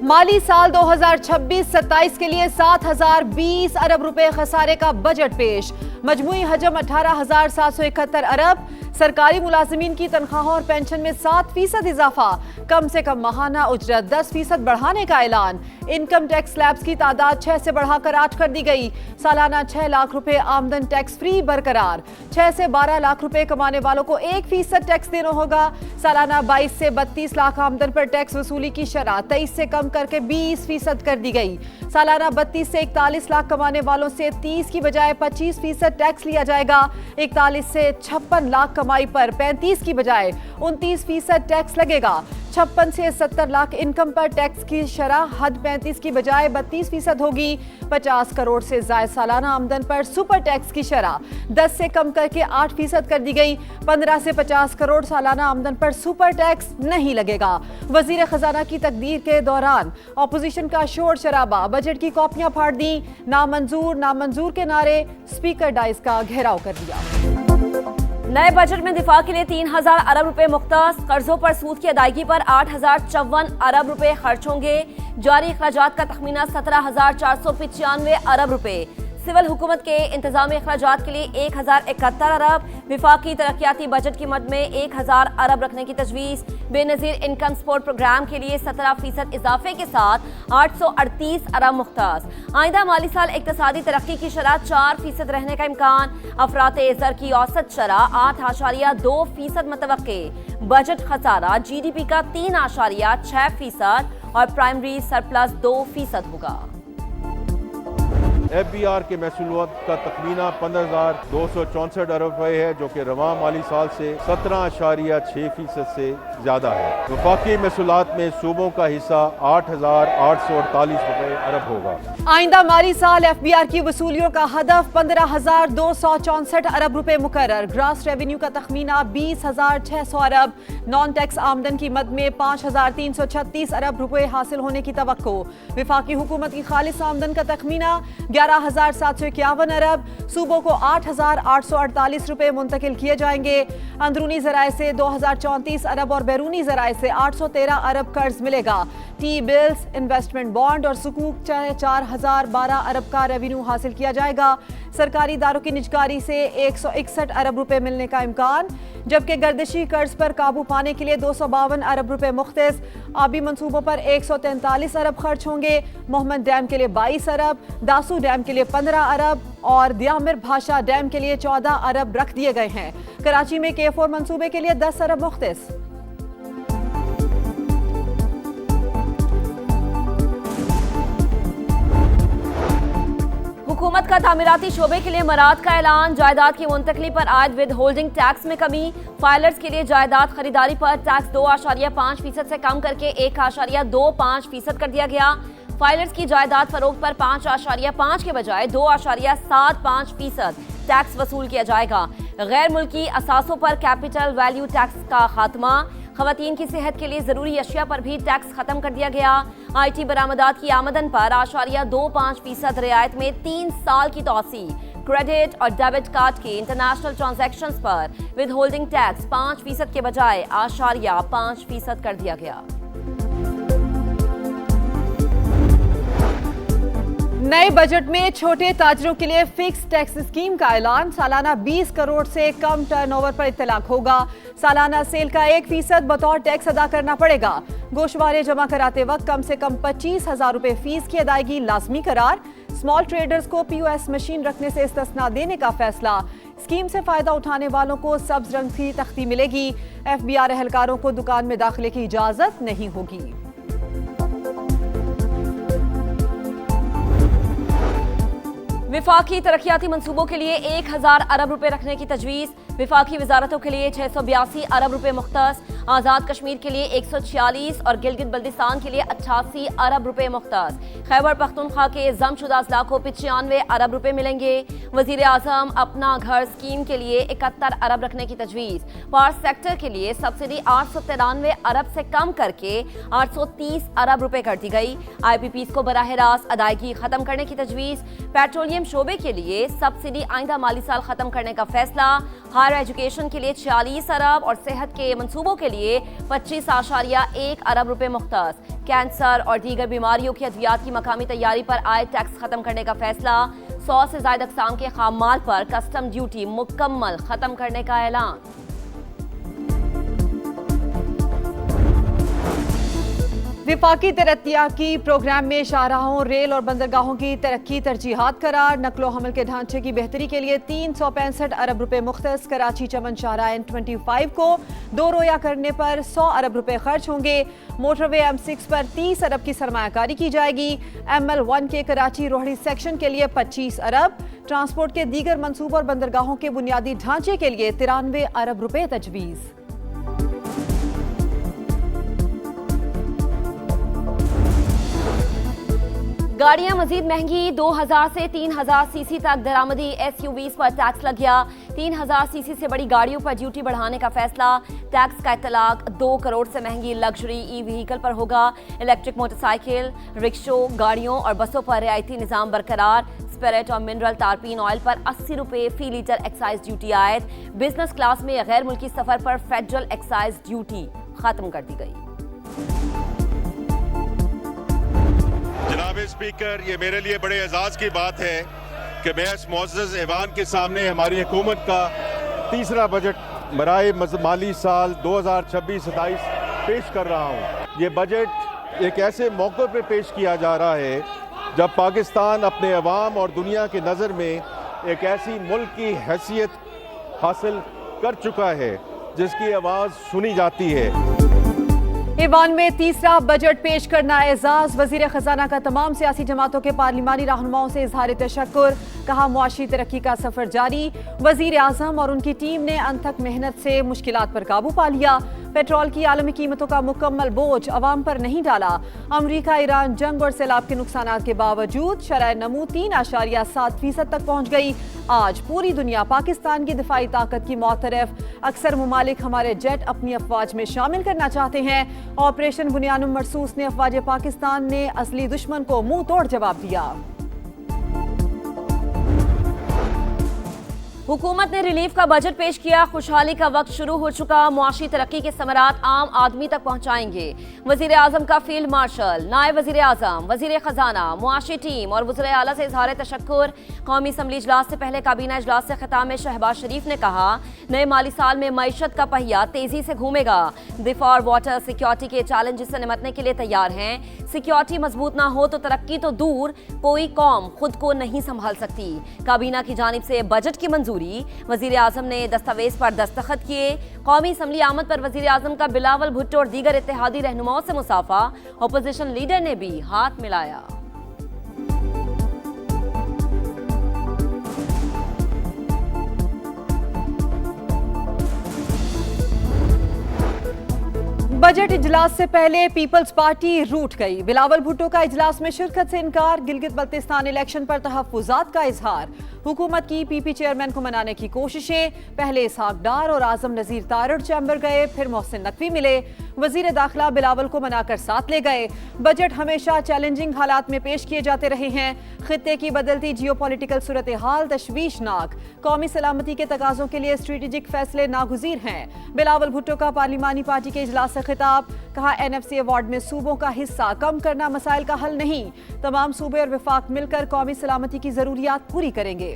माली साल 2026-27 के लिए 7,020 अरब रुपए खसारे का बजट पेश। मजमूई हजम 18,771 अरब। सरकारी मुलाजिमीन की तनख्वाहों और पेंशन में 7% इजाफा। कम से कम माहाना उजरत 10% बढ़ाने का ऐलान। इनकम टैक्स स्लैब्स की तादाद 6 से बढ़ाकर 8 कर दी गई। सालाना 6 लाख रुपए आमदन टैक्स फ्री बरकरार। 6 से 12 लाख रुपए कमाने वालों को 1% टैक्स देना होगा। सालाना 22 से 32 लाख आमदन पर टैक्स वसूली की शरह 23 से कम करके 20% कर दी गई। सालाना 32 से 41 लाख कमाने वालों से 30 की बजाय 25% टैक्स लिया जाएगा। 41 से 56 लाख कमाई पर 35 की बजाय 29% टैक्स लगेगा। 56 से 70 लाख इनकम पर टैक्स की शरह हद 35 की बजाय 32% होगी। 50 करोड़ से ज्यादा सालाना आमदन पर सुपर टैक्स की शरह 10 से कम करके 8% कर दी गई। 15 से 50 करोड़ सालाना आमदन पर सुपर टैक्स नहीं लगेगा। वजीर खजाना की तकदीर के दौरान अपोजिशन का शोर शराबा, बजट की कॉपियां फाड़ दी, नामंजूर के नारे, स्पीकर डाइस का घेराव कर दिया। नए बजट में दिफा के लिए 3,000 अरब रुपए मुख्तस। कर्जों पर सूद की अदायगी पर 8,054 अरब रुपए खर्च होंगे। जारी अखराजात का तखमीना 17,495 अरब रुपए। सिविल हुकूमत के इंतजामी अखराजात के लिए 1,071 अरब। विफाकी तरक्याती बजट की मद में 1,000 अरब रखने की तजवीज़। बेनज़ीर इनकम सपोर्ट प्रोग्राम के लिए 17% इजाफे के साथ 838 अरब मुख्तस। आइंदा माली साल इक्तिसादी तरक्की की शरह 4% रहने का इम्कान। अफराते ज़र की औसत शरह 8.2% मतवक्के। बजट खसारा GDP का 3.6% और प्राइमरी सरप्लस 2% होगा। FBR के महसूलात का तखमीना 15,264 अरब रुपए है, जो कि रवां माली साल से 17.6% से ज्यादा है। वफाकी महसूलात में सूबों का हिस्सा 8,848 अरब होगा। आइंदा माली साल FBR की वसूलियों का हदफ 15,264 अरब रुपए मुकर्रर। ग्रास रेवेन्यू का तखमीना 20,600 अरब। नॉन टैक्स आमदन की मद में 5,336 अरब रुपए हासिल होने की तवक्को। विफाकी हुकूमत की खालिस आमदन का तखमीना 11,751 अरब। सूबों को 8,848 रुपए मुंतकिल किए जाएंगे। अंदरूनी जराए से 2,034 अरब और बैरूनी जराए से 813 अरब कर्ज मिलेगा। टी बिल्स, इन्वेस्टमेंट बॉन्ड और सुकूक 4,012 अरब का रेवेन्यू हासिल किया जाएगा। सरकारी इदारों की निजकारी से 161 अरब रुपए मिलने का इम्कान, जबकि गर्दिशी कर्ज पर काबू पाने के लिए 252 अरब रुपए मुख्तस। आबी मंसूबों पर 143 अरब खर्च होंगे। मोहम्मद डैम के लिए 22 अरब, दासू डैम के लिए 15 अरब और दियामिर भाषा डैम के लिए 14 अरब रख दिए गए हैं। कराची में K4 मंसूबे के लिए 10 अरब मुख्तस। हुकूमत का तामीराती शोबे के लिए मराद का ऐलान। जायदाद की मुंतकली पर आयद विद होल्डिंग टैक्स में कमी। फाइलर्स के लिए जायदाद खरीदारी पर टैक्स 2.5% से कम करके 1.25% कर दिया गया। फाइलर्स की जायदाद फरोख्त पर 5.5 के बजाय 2.75% टैक्स वसूल किया जाएगा। गैर मुल्की असासों पर कैपिटल वैल्यू टैक्स का खात्मा। खवातीन की सेहत के लिए जरूरी अशिया पर भी टैक्स खत्म कर दिया गया। IT बरामदात की आमदन पर 8.25% रियायत में 3 साल की तौसी। क्रेडिट और डेबिट कार्ड की इंटरनेशनल ट्रांजैक्शंस पर विद होल्डिंग टैक्स 5% के बजाय 8.5% कर दिया गया। नए बजट में छोटे ताजरों के लिए फिक्स टैक्स स्कीम का ऐलान। सालाना 20 करोड़ से कम टर्नओवर पर इत्तलाक होगा। सालाना सेल का 1% बतौर टैक्स अदा करना पड़ेगा। गोशवारे जमा कराते वक्त कम से कम 25,000 रुपए फीस की अदायगी लाजमी करार। स्मॉल ट्रेडर्स को POS मशीन रखने से इस्तिस्ना देने का फैसला। स्कीम से फायदा उठाने वालों को सब्ज रंग की तख्ती मिलेगी। FBR एहलकारों को दुकान में दाखिले की इजाजत नहीं होगी। विफाकी तरक्याती मंसूबों के लिए 1,000 अरब रुपए रखने की तजवीज़। विफाकी वजारतों के लिए 682 अरब रुपए मुख्तस। आज़ाद कश्मीर के लिए 146 और गिलगित बल्दिस्तान के लिए 88 अरब रुपए मुख्तस। खैबर पख्तूनख्वा के जमशुदा अजला को 95 अरब रुपए मिलेंगे। वजीर आजम अपना घर स्कीम के लिए 71 अरब रखने की तजवीज़। पावर सेक्टर के लिए सब्सिडी 893 अरब से कम करके 830 अरब रुपए कर दी गई। IPPs को बराह रास्त अदायगी खत्म करने की तजवीज़। पेट्रोलियम शोबे के लिए सब्सिडी आइंदा माली साल खत्म करने का फैसला। हायर एजुकेशन के लिए 46 अरब और सेहत के मंसूबों के लिए लिए 25.1 अरब रुपए मुख्तस। कैंसर और दीगर बीमारियों की अद्वियात की मकामी तैयारी पर आय टैक्स खत्म करने का फैसला। 100 से ज्यादा अक़साम के खाम माल पर कस्टम ड्यूटी मुकम्मल खत्म करने का ऐलान। विफाकी तरक्याती प्रोग्राम में शाहराहों, रेल और बंदरगाहों की तरक्की तरजीहात करार। नकलो हमल के ढांचे की बेहतरी के लिए 365 अरब रुपए मुख्तस। कराची चमन शाहराह N25 को 2 रोया करने पर 100 अरब रुपए खर्च होंगे। मोटरवे M6 पर 30 अरब की सरमायाकारी की जाएगी। ML1 के कराची रोहड़ी सेक्शन के लिए 25 अरब। ट्रांसपोर्ट के दीगर मंसूबों और बंदरगाहों के बुनियादी ढांचे के लिए 93 अरब रुपए तजवीज़। गाड़ियां मजीद महंगी। 2000 से 3000 सीसी तक दरामदी SUVs पर टैक्स लग गया। 3000 सीसी से बड़ी गाड़ियों पर ड्यूटी बढ़ाने का फैसला। टैक्स का इतलाक 2 करोड़ से महंगी लग्जरी ई-व्हीकल पर होगा। इलेक्ट्रिक मोटरसाइकिल, रिक्शों, गाड़ियों और बसों पर रियायती निज़ाम बरकरार। स्पिरिट और मिनरल तारपीन ऑयल पर 80 रुपए फी लीटर एक्साइज ड्यूटी आयद। बिजनेस क्लास में गैर मुल्की सफर पर फेडरल एक्साइज ड्यूटी खत्म कर दी गई। जनाब स्पीकर, ये मेरे लिए बड़े एजाज की बात है कि मैं इस मुअज़्ज़ज़ ऐवान के सामने हमारी हुकूमत का तीसरा बजट बराए माली साल 2026-27 पेश कर रहा हूँ। ये बजट एक ऐसे मौके पर पेश किया जा रहा है जब पाकिस्तान अपने अवाम और दुनिया की नज़र में एक ऐसी मुल्क की हैसियत हासिल कर चुका है जिसकी आवाज़ सुनी जाती है। ईवान में तीसरा बजट पेश करना एजाज। वजीर खजाना का तमाम सियासी जमातों के पार्लिमानी रहनुमाओं से इजहार तशक्कुर। कहा मुआशी तरक्की का सफर जारी। वजीर आजम और उनकी टीम ने अनथक मेहनत से मुश्किलात पर काबू पा लिया। पेट्रोल की आलमी कीमतों का मुकम्मल बोझ अवाम पर नहीं डाला। अमरीका ईरान जंग और सैलाब के नुकसानात के बावजूद शरह नमू 3.7% तक पहुँच गई। आज पूरी दुनिया पाकिस्तान की दिफाई ताकत की मोतरफ। अक्सर ममालिक हमारे जेट अपनी अफवाज में शामिल करना चाहते हैं। ऑपरेशन बुनियानुम मरसूस ने अफवाज पाकिस्तान ने असली दुश्मन को मुंह तोड़ जवाब दिया। हुकूमत ने रिलीफ का बजट पेश किया। खुशहाली का वक्त शुरू हो चुका। मुआशी तरक्की के समरात आम आदमी तक पहुंचाएंगे। वजीर आजम का फील्ड मार्शल, नायब वजीर आजम, वजीर खजाना, मुआशी टीम और वज़ीर आला से इजहार तशक्कुर। कौमी असम्बली इजलास से पहले काबीना इजलास से खिताब में शहबाज शरीफ ने कहा, नए माली साल में मईशत का पहिया तेजी से घूमेगा। दिफा और वाटर सिक्योरिटी के चैलेंजेस से निमटने के लिए तैयार हैं। सिक्योरिटी मजबूत ना हो तो तरक्की तो दूर, कोई कौम खुद को नहीं संभाल सकती। काबीना की जानिब से बजट की मंजूरी। वजीर आजम ने दस्तावेज पर दस्तखत किए। कौमी असम्बली आमद पर वजीर आजम का बिलावल भुट्टो और दीगर इत्तेहादी रहनुमाओं से मुसाफा। अपोजिशन लीडर ने भी हाथ मिलाया। बजट इजलास से पहले पीपल्स पार्टी रूठ गई। बिलावल भुट्टो का इजलास में शिरकत से इनकार। गिलगित बल्तिस्तान इलेक्शन पर तहफ्फुज़ात का इजहार। हुकूमत की पीपी चेयरमैन को मनाने की कोशिशें। पहले इसहाक डार और आजम नजीर तारड़ चैम्बर गए, फिर मोहसिन नकवी मिले। वजीर दाखिला बिलावल को मनाकर साथ ले गए। बजट हमेशा चैलेंजिंग हालात में पेश किए जाते रहे हैं। खित्ते की बदलती जियोपॉलिटिकल सूरत हाल तशवीशनाक। कौमी सलामती के तकाजों के लिए स्ट्रेटेजिक फैसले नागुजीर हैं। बिलावल भुट्टो का पार्लिमानी पार्टी के इजलास से खिताब। कहा, NFC अवार्ड में सूबों का हिस्सा कम करना मसाइल का हल नहीं। तमाम सूबे और विफाक मिलकर कौमी सलामती की जरूरियात पूरी करेंगे।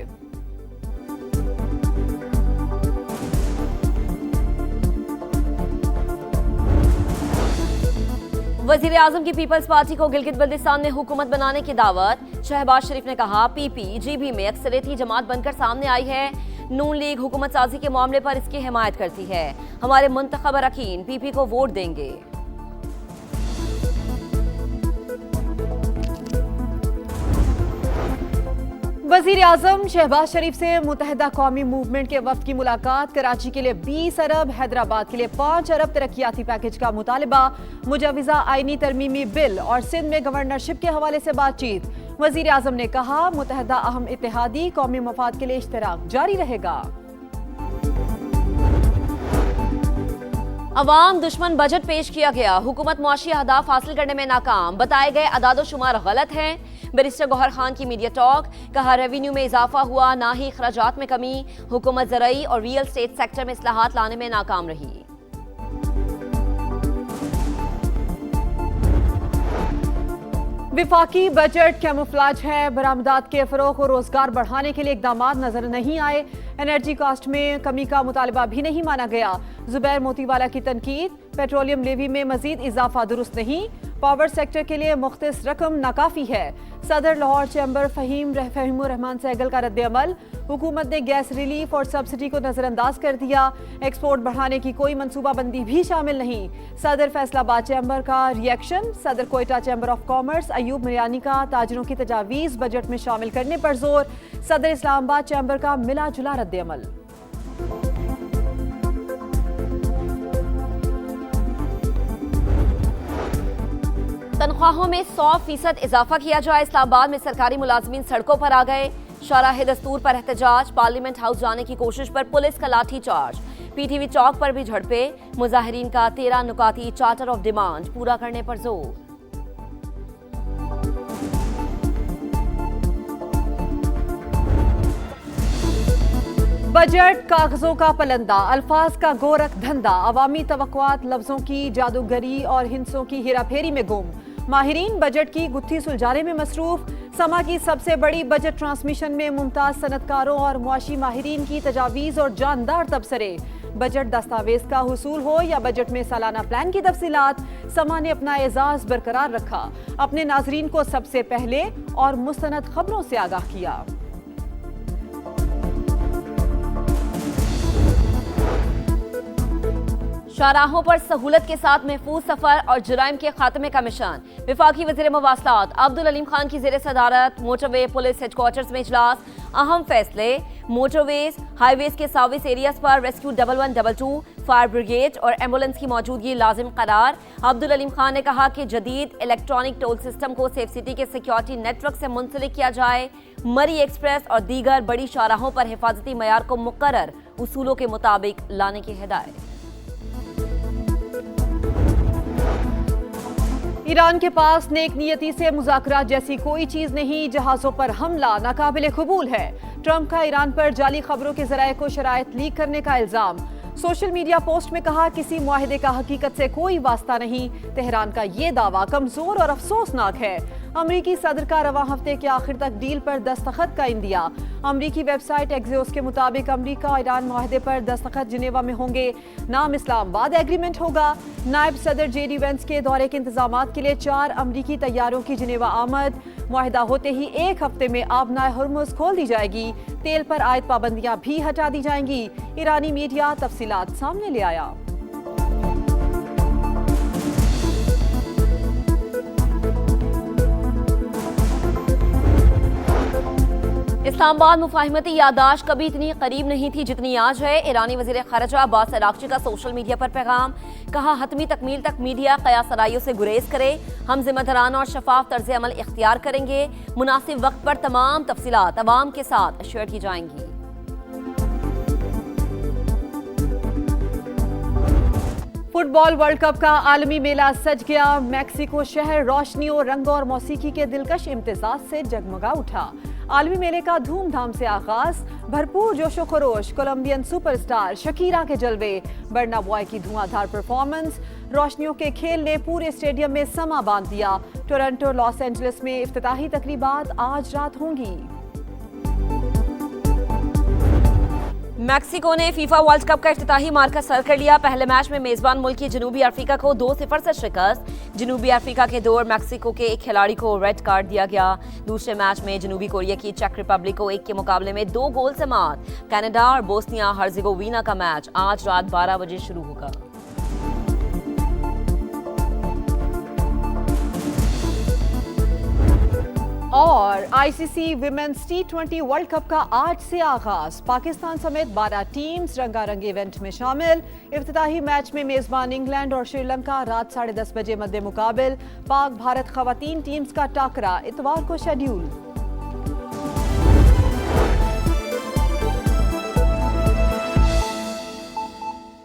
वजीर आजम की पीपल्स पार्टी को गिलगित बल्तिस्तान में हुकूमत बनाने की दावत। शहबाज शरीफ ने कहा, PPGB में अक्सरियती जमात बनकर सामने आई है। नून लीग हुकूमत साजी के मामले पर इसकी हिमायत करती है। हमारे मुंतखब अरकान PP को वोट देंगे। वजीर आजम शहबाज शरीफ से मुत्तहिदा कौमी मूवमेंट के वफ्द की मुलाकात। कराची के लिए 20 अरब, हैदराबाद के लिए 5 अरब तरक्याती पैकेज का मुतालबा। मुजवज़ा आईनी तरमीमी बिल और सिंध में गवर्नरशिप के हवाले से बातचीत। वजीर आजम ने कहा, मुत्तहिदा अहम इत्तेहादी कौमी मफाद के लिए इश्तराक जारी रहेगा। अवाम दुश्मन बजट पेश किया गया। हुकूमत मुआशी अहदाफ हासिल करने में नाकाम। बताए गए अदादो शुमार गलत हैं। बैरिस्टर गौहर खान की मीडिया टॉक। कहा, रेवेन्यू में इजाफा हुआ, ना ही खराजात में कमी। हुकूमत ज़राई और रियल स्टेट सेक्टर में इस्लाहात लाने में नाकाम रही। वफाकी बजट कैमोफ्लाज है, बरामदात के फरोग और रोजगार बढ़ाने के लिए इकदामात नजर नहीं आए। एनर्जी कास्ट में कमी का मुतालबा भी नहीं माना गया। जुबैर मोतीवाला की तनकीद, पेट्रोलियम लेवी में मजीद इजाफा दुरुस्त नहीं। पावर सेक्टर के लिए मुख्तस रकम नाकाफी है। सदर लाहौर चैम्बर फहीमुर रहमान सहगल का रद्द-ए-अमल, हुकूमत ने गैस रिलीफ और सब्सिडी को नजरअंदाज कर दिया। एक्सपोर्ट बढ़ाने की कोई मनसूबाबंदी भी शामिल नहीं। सदर फैसलाबाद चैम्बर का रिएक्शन, सदर Quetta chamber of commerce Ayub Miani का ताजरों की तजावीज़ बजट में शामिल करने पर जोर। सदर इस्लामाबाद चैम्बर का मिला जुला रद्द-ए-अमल। तनख्वाहों में 100% इजाफा किया जाए। इस्लामाबाद में सरकारी मुलाजमीन सड़कों पर आ गए। शाराह दस्तूर पर एहतजाज, पार्लियामेंट हाउस जाने की कोशिश पर पुलिस का लाठी चार्ज। पीटीवी चौक पर भी झड़पे। मुजाहिरीन का 13 नुकाती चार्टर ऑफ डिमांड पूरा करने पर जोर। बजट कागजों का पलंदा, अल्फाज का गोरख धंधा, अवामी तवक्कुआत लफ्जों की जादूगरी और हिंसों की हेराफेरी में गुम। माहिरीन बजट की गुत्थी सुलझाने में मसरूफ। समा की सबसे बड़ी बजट ट्रांसमिशन में मुमताज सनतकारों और मुआशी माहिरीन की तजावीज़ और जानदार तबसरे। बजट दस्तावेज का हुसूल हो या बजट में सालाना प्लान की तफसीलात, समा ने अपना एजाज बरकरार रखा। अपने नाजरीन को सबसे पहले और मुस्तनद खबरों से आगाह किया। शाहराहों पर सहूलत के साथ महफूज सफर और जुराइम के खात्मे का मिशन। वफाकी वज़ीर मवासलात अब्दुल अलीम खान की ज़ेर सदारत मोटरवे पुलिस हेडक्वार्टर्स में इजलास। अहम फैसले, मोटरवेज हाईवेज के सर्विस एरियाज पर रेस्क्यू 1122, फायर ब्रिगेड और एम्बुलेंस की मौजूदगी लाजिम करार। अब्दुल अलीम खान ने कहा कि जदीद इलेक्ट्रॉनिक टोल सिस्टम को सेफ सिटी के सिक्योरिटी नेटवर्क से मुंसलिक किया जाए। मरी एक्सप्रेस और दीगर बड़ी शाहराहों पर हिफाजती मयार को मुकर्रर उसूलों के मुताबिक लाने की हिदायत। ईरान के पास नेक नियति से मुज़ाकरात जैसी कोई चीज नहीं, जहाजों पर हमला नाकाबिले कबूल है। ट्रंप का ईरान पर जाली खबरों के जराये को शराइत लीक करने का इल्जाम। सोशल मीडिया पोस्ट में कहा, किसी मुआहिदे का हकीकत से कोई वास्ता नहीं। तेहरान का ये दावा कमजोर और अफसोसनाक है। अमरीकी सदर का रवां हफ्ते के आखिर तक डील पर दस्तखत का इंदिया। अमरीकी वेबसाइट एक्सियोस के मुताबिक अमरीका और ईरान मुआहिदे पर दस्तखत जिनेवा में होंगे। नाम इस्लामाबाद एग्रीमेंट होगा। नायब सदर जेडी वेंस के दौरे के इंतजामात के लिए 4 अमरीकी तैयारों की जिनेवा आमद। मुआहिदा होते ही 1 हफ्ते में आबनाए हुर्मुज़ खोल दी जाएगी। तेल पर आयद पाबंदियां भी हटा दी जाएंगी। ईरानी मीडिया तफसीलात सामने ले आया। इस्लामाबाद मुफाहिमती यादाश्त कभी इतनी करीब नहीं थी जितनी आज है। ईरानी वज़ीर ख़ारिजा अब्बास अराग़ची का सोशल मीडिया पर पैगाम, कहा हतमी तकमील तक मीडिया क़यासराइयों से गुरेज करे। हम ज़िम्मेदाराना और शफाफ तर्ज़ अमल इख्तियार करेंगे। मुनासिब वक्त पर तमाम तफसीलात अवाम के साथ शेयर की जाएंगी। फुटबॉल वर्ल्ड कप का आलमी मेला सज गया। मैक्सिको शहर रोशनियों, रंगों और मौसीकी के दिलकश इम्तिज़ाज से जगमगा उठा। आलमी मेले का धूमधाम से आगाज, भरपूर जोशो खरोश, कोलंबियन सुपरस्टार शकीरा के जलवे, बर्ना बॉय की धुआंधार परफॉर्मेंस, रोशनियों के खेल ने पूरे स्टेडियम में समा बांध दिया। टोरंटो, लॉस एंजलिस में इफ्तिताही तकरीबात आज रात होंगी। मैक्सिको ने फीफा वर्ल्ड कप का इफ्तिताही मार्का सर कर लिया। पहले मैच में मेजबान मुल्क की जनूबी अफ्रीका को 2-0 से शिकस्त। जनूबी अफ्रीका के दौर मैक्सिको के एक खिलाड़ी को रेड कार्ड दिया गया। दूसरे मैच में जनूबी कोरिया की चेक रिपब्लिक को 1 के मुकाबले में 2 गोल से मात। कनाडा और बोस्निया हर्जेगोविना का मैच आज रात 12 बजे शुरू होगा। और ICC women's T20 world cup का आज से आगाज। पाकिस्तान समेत 12 टीम्स रंगारंग इवेंट में शामिल। इफ्तिताही मैच में मेजबान इंग्लैंड और श्रीलंका रात 10:30 बजे मद्दे मुकाबिल। पाक भारत खवातीन टीम्स का टाकरा इतवार को शेड्यूल।